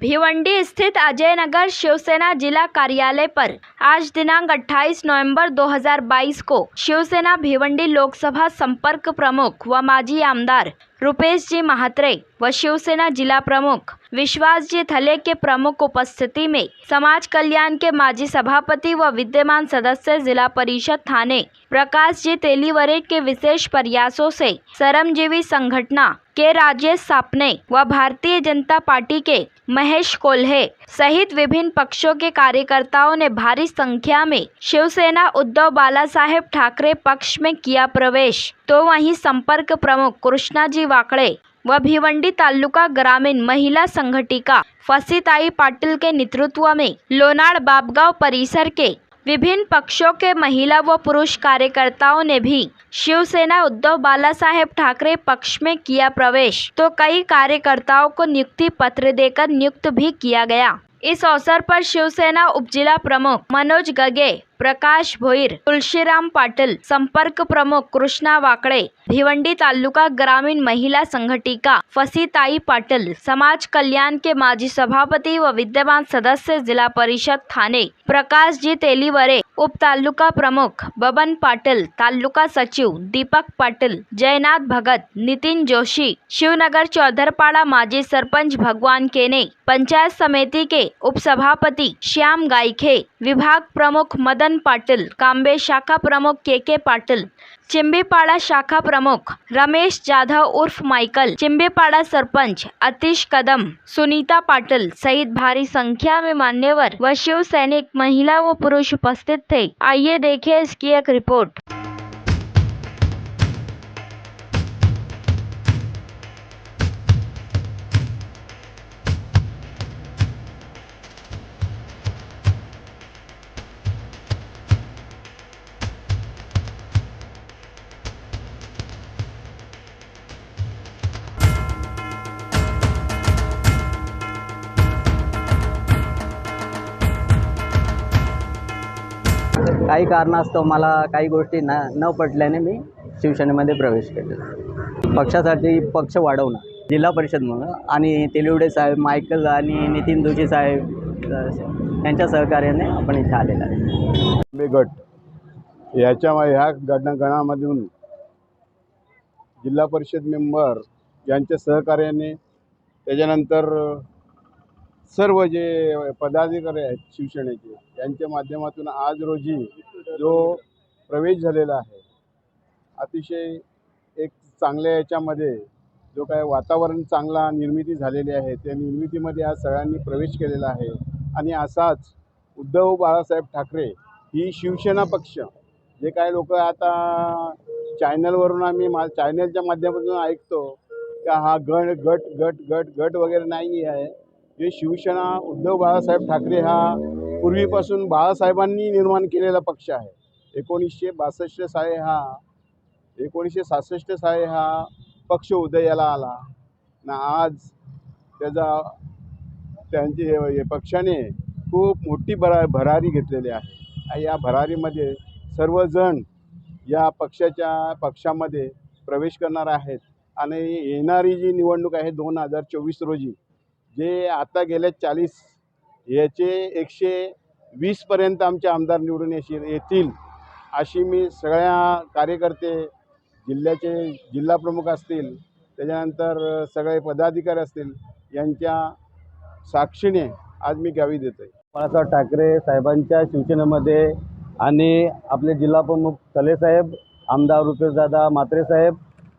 भिवंडी स्थित अजय नगर शिवसेना जिला कार्यालय पर आज दिनांक 28 नवंबर 2022 को शिवसेना भिवंडी लोकसभा संपर्क प्रमुख व माजी आमदार रुपेश जी महात्रे व शिवसेना जिला प्रमुख विश्वास जी थले के प्रमुख उपस्थिति में समाज कल्याण के माजी सभापति व विद्यमान सदस्य जिला परिषद थाने प्रकाश जी तेलीवरे के विशेष प्रयासों से श्रमजीवी संगठना के राजेश सापने व भारतीय जनता पार्टी के महेश कोल्हे सहित विभिन्न पक्षों के कार्यकर्ताओं ने भारी संख्या में शिवसेना उद्धव बालासाहेब ठाकरे पक्ष में किया प्रवेश। तो वहीं संपर्क प्रमुख कृष्णा जी वाकड़े व भिवंडी तालुका ग्रामीण महिला संगठिका फसीताई पाटिल के नेतृत्व में लोनाड़ बाबगांव परिसर के विभिन्न पक्षों के महिला व पुरुष कार्यकर्ताओं ने भी शिवसेना उद्धव बालासाहेब ठाकरे पक्ष में किया प्रवेश। तो कई कार्यकर्ताओं को नियुक्ति पत्र देकर नियुक्त भी किया गया। इस अवसर पर शिवसेना उपजिला प्रमुख मनोज गगे, प्रकाश भोईर, तुलसीराम पाटिल, संपर्क प्रमुख कृष्णा वाकड़े, भिवंडी तालुका ग्रामीण महिला संगठिका फसीताई पाटिल, समाज कल्याण के माजी सभापति व विद्यमान सदस्य जिला परिषद थाने प्रकाश जी तेलीवरे, उप तालुका प्रमुख बबन पाटिल, तालुका सचिव दीपक पाटिल, जयनाथ भगत, नितिन जोशी, शिवनगर चौधरपाड़ा माजी सरपंच भगवान केने, पंचायत समिति के उपसभापति श्याम गायखे, विभाग प्रमुख मदन पाटिल, कांबे शाखा प्रमुख के पाटिल, चिंबीपाड़ा शाखा प्रमुख रमेश जाधव उर्फ माइकल, चिंबीपाड़ा सरपंच अतीश कदम, सुनीता पाटिल सहित भारी संख्या में मान्यवर व शिव सैनिक महिला व पुरुष उपस्थित थे। आइए देखें इसकी एक रिपोर्ट। काही कारणास्तव मला काही गोष्टी न पटल्याने मी शिवसेनेमध्ये प्रवेश केला। पक्षासाठी पक्ष वाढवणं, जिल्हा परिषद म्हणून आणि तेलिवडे साहेब, मायकल आणि नितीन जोशी साहेब यांच्या सहकार्याने आपण इथे आलेला आहे। गट ह्या गणामधून जिल्हा परिषद मेंबर यांच्या सहकार्याने त्याच्यानंतर सर्व जे पदाधिकारी आहेत शिवसेनेचे यांच्या माध्यमातून आज रोजी जो प्रवेश झालेला आहे, अतिशय एक चांगल्या याच्यामध्ये जो काय वातावरण चांगला निर्मिती झालेली आहे, त्या निर्मितीमध्ये आज सगळ्यांनी प्रवेश केलेला आहे। आणि असाच उद्धव बाळासाहेब ठाकरे ही शिवसेना पक्ष जे काय लोक आता चॅनलवरून आम्ही चॅनलच्या माध्यमातून ऐकतो की हा गट गट गट गट गट वगैरे नाही आहे। हे शिवसेना उद्धव बाळासाहेब ठाकरे हा पूर्वीपासून बाळासाहेबांनी निर्माण केलेला पक्ष आहे। 1962 साली हा पक्ष उदयाला आला ना। आज त्यांचे पक्षाने खूप मोठी भरारी घेतलेली आहे। या भरारीमध्ये सर्वजण या पक्षामध्ये प्रवेश करणार आहेत आणि येणारी जी निवडणूक आहे 2024 रोजी जे आता गेल्या 40 याचे 120 पर्यंत आमचे आमदार निवडून येतील अशी मी सगळ्या कार्यकर्ते, जिल्ह्याचे जिल्हा प्रमुख असतील, त्याच्यानंतर सगळे पदाधिकारी असतील यांच्या साक्षीने आज मी ग्वाही देतोय। बाळासाहेब ठाकरे साहेबांच्या शिवसेनेमध्ये आणि आपले जिल्हा प्रमुख थले साहेब, आमदार रुपेशदादा म्हात्रे साहेब,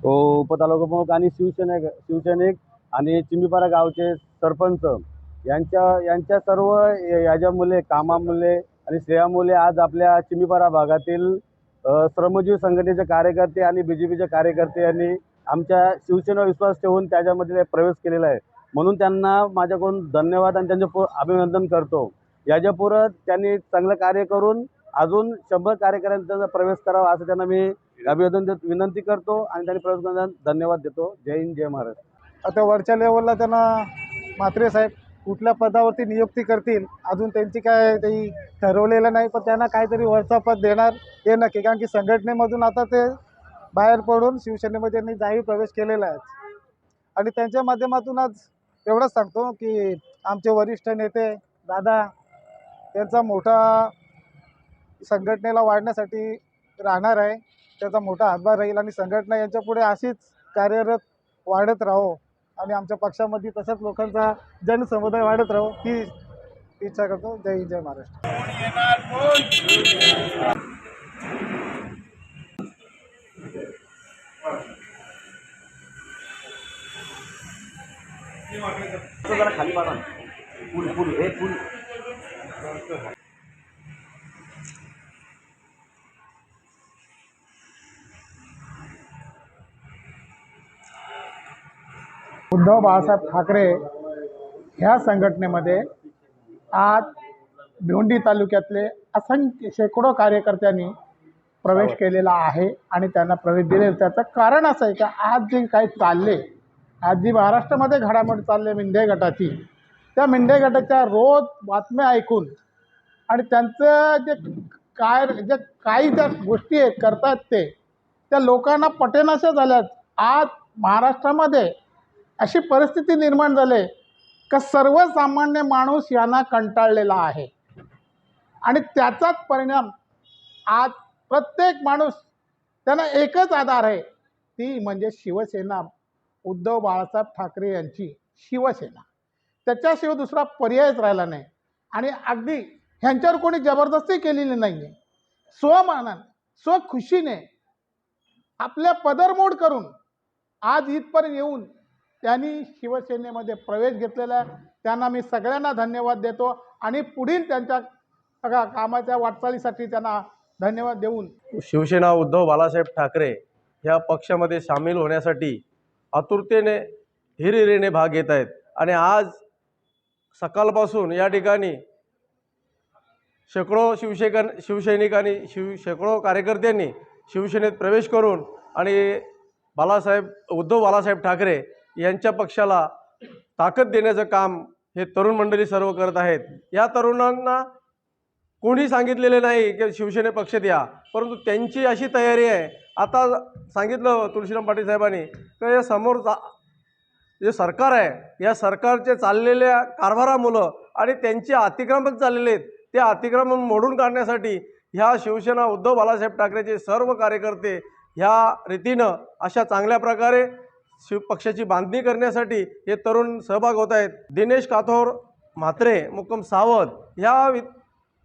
उपतालुका प्रमुख आणि शिवसैनिक आणि चिंबीपाडा गावचे सरपंच यांच्या सर्व याच्यामुळे कामामुळे आणि श्रेयामुळे आज आपल्या चिंबीपाडा भागातील श्रमजीवी संघटनेचे कार्यकर्ते आणि बीजेपीचे कार्यकर्ते यांनी आमच्या शिवसेनेवर विश्वास ठेवून त्याच्यामध्ये प्रवेश केलेला आहे। म्हणून त्यांना माझ्याकडून धन्यवाद आणि त्यांचे अभिनंदन करतो। याच्यापुढे त्यांनी चांगलं कार्य करून अजून 100 कार्यकर्त्यांचा प्रवेश करावा असं त्यांना मी विनंती करतो आणि त्यांनी प्रवेश करण्यास धन्यवाद देतो। जय हिंद, जय महाराष्ट्र। आता वरच्या लेवलला त्यांना म्हात्रे साहेब कुठल्या पदावरती नियुक्ती करतील अजून त्यांची काय ते ठरवलेलं नाही, पण त्यांना काहीतरी वरचा पद देणार हे नक्की। कारण की संघटनेमधून आता ते बाहेर पडून शिवसेनेमध्ये त्यांनी जाहीर प्रवेश केलेला आहे आणि त्यांच्या माध्यमातून आज एवढंच सांगतो की आमचे वरिष्ठ नेते दादा त्यांचा मोठा संघटनेला वाढण्यासाठी राहणार आहे, त्याचा मोठा हातभार राहील आणि संघटना यांच्यापुढे अशीच कार्यरत वाढत राहो आणि आमच्या पक्षामध्ये तसंच लोकांचा जनसमुदाय वाढत राहो ही इच्छा करतो. जय हिंद, जय महाराष्ट्र. उद्धव बाळासाहेब ठाकरे ह्या संघटनेमध्ये आज भिवंडी तालुक्यातले असंख्य शेकडो कार्यकर्त्यांनी प्रवेश केलेला आहे आणि त्यांना प्रवेश दिले. त्याचं कारण असं आहे की आज जे काही चालले, आज जी महाराष्ट्रामध्ये घडामोडी चालले मिंढे गटाची, त्या मिंढे गटाच्या रोज बातम्या ऐकून आणि त्यांचं जे काही ज्या गोष्टी आहेत करतात ते त्या लोकांना पटेनाशा झाल्यात. आज महाराष्ट्रामध्ये अशी परिस्थिती निर्माण झाली का सर्वसामान्य माणूस यांना कंटाळलेला आहे आणि त्याचाच परिणाम आज प्रत्येक माणूस त्यांना एकच आधार आहे, ती म्हणजे शिवसेना, उद्धव बाळासाहेब ठाकरे यांची शिवसेना. त्याच्याशिवाय दुसरा पर्यायच राहिला नाही आणि अगदी ह्यांच्यावर कोणी जबरदस्ती केलेली नाही आहे. स्वमानाने स्वखुशीने आपल्या पदरमोड करून आज इथपर्यंत येऊन त्यांनी शिवसेनेमध्ये प्रवेश घेतलेला आहे. त्यांना मी सगळ्यांना धन्यवाद देतो आणि पुढील त्यांच्या सगळ्या कामाच्या वाटचालीसाठी त्यांना धन्यवाद देऊन शिवसेना उद्धव बाळासाहेब ठाकरे ह्या पक्षामध्ये सामील होण्यासाठी आतुरतेने हिरिरीने भाग घेत आहेत आणि आज सकाळपासून या ठिकाणी शेकडो शिवसैनिकांनी शेकडो कार्यकर्त्यांनी शिवसेनेत प्रवेश करून आणि उद्धव बाळासाहेब ठाकरे यांच्या पक्षाला ताकद देण्याचं काम हे तरुण मंडळी सर्व करत आहेत. या तरुणांना कोणी सांगितलेले नाही की शिवसेने पक्षात या, परंतु त्यांची अशी तयारी आहे. आता सांगितलं तुळशीराम पाटील साहेबांनी तर या समोर जे सरकार आहे या सरकारचे चाललेल्या कारभारामुळं आणि त्यांचे अतिक्रमण चाललेले आहेत, ते अतिक्रमण मोडून काढण्यासाठी ह्या शिवसेना उद्धव बाळासाहेब ठाकरेचे सर्व कार्यकर्ते ह्या रीतीनं अशा चांगल्या प्रकारे पक्षाची बांधणी करण्यासाठी हे तरुण सहभाग होत आहेत. दिनेश काथोर म्हात्रे, मुक्कम सावध ह्या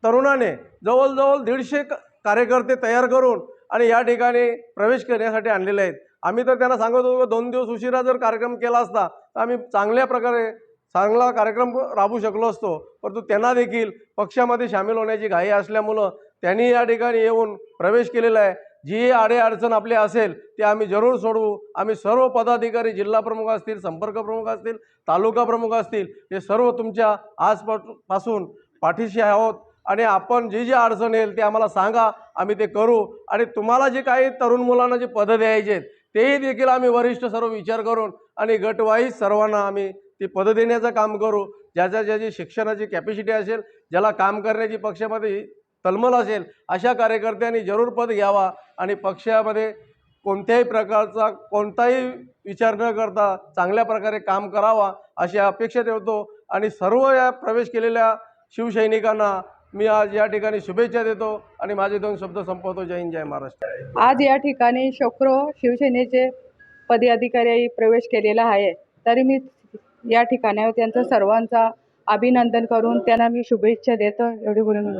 तरुणाने जवळजवळ 150 कार्यकर्ते तयार करून आणि या ठिकाणी प्रवेश करण्यासाठी आणलेले आहेत. आम्ही तर त्यांना सांगत होतो 2 दिवस उशिरा जर कार्यक्रम केला असता तर आम्ही चांगल्या प्रकारे चांगला कार्यक्रम राबवू शकलो असतो, परंतु त्यांना देखील पक्षामध्ये सामील होण्याची घाई असल्यामुळं त्यांनी या ठिकाणी येऊन प्रवेश केलेला आहे. जी अडचण आपली असेल ते आम्ही जरूर सोडवू. आम्ही सर्व पदाधिकारी, जिल्हा प्रमुख असतील, संपर्क प्रमुख असतील, तालुका प्रमुख असतील, हे सर्व तुमच्या आजपासून पाठीशी आहोत आणि आपण जी अडचण येईल ते आम्हाला सांगा, आम्ही ते करू. आणि तुम्हाला जे काही तरुण मुलांना जे पदं द्यायचे आहेत तेही देखील आम्ही वरिष्ठ सर्व विचार करून आणि गटवाईज सर्वांना आम्ही ती पदं देण्याचं काम करू. ज्याची शिक्षणाची कॅपॅसिटी असेल, ज्याला काम करण्याची पक्षामध्ये तळमळ असेल, अशा कार्यकर्त्यांनी जरूर पद घ्यावा आणि पक्षामध्ये कोणत्याही प्रकारचा कोणताही विचार न करता चांगल्या प्रकारे काम करावा अशी अपेक्षा ठेवतो. आणि सर्व या प्रवेश केलेल्या शिवसैनिकांना मी आज या ठिकाणी शुभेच्छा देतो आणि माझे 2 शब्द संपवतो. जय हिंद, जय महाराष्ट्र. आज या ठिकाणी शेकडो शिवसेनेचे पदाधिकारी प्रवेश केलेला आहे, तरी मी या ठिकाणी त्यांचं सर्वांचा अभिनंदन करून त्यांना मी शुभेच्छा देतो. एवढी बोलून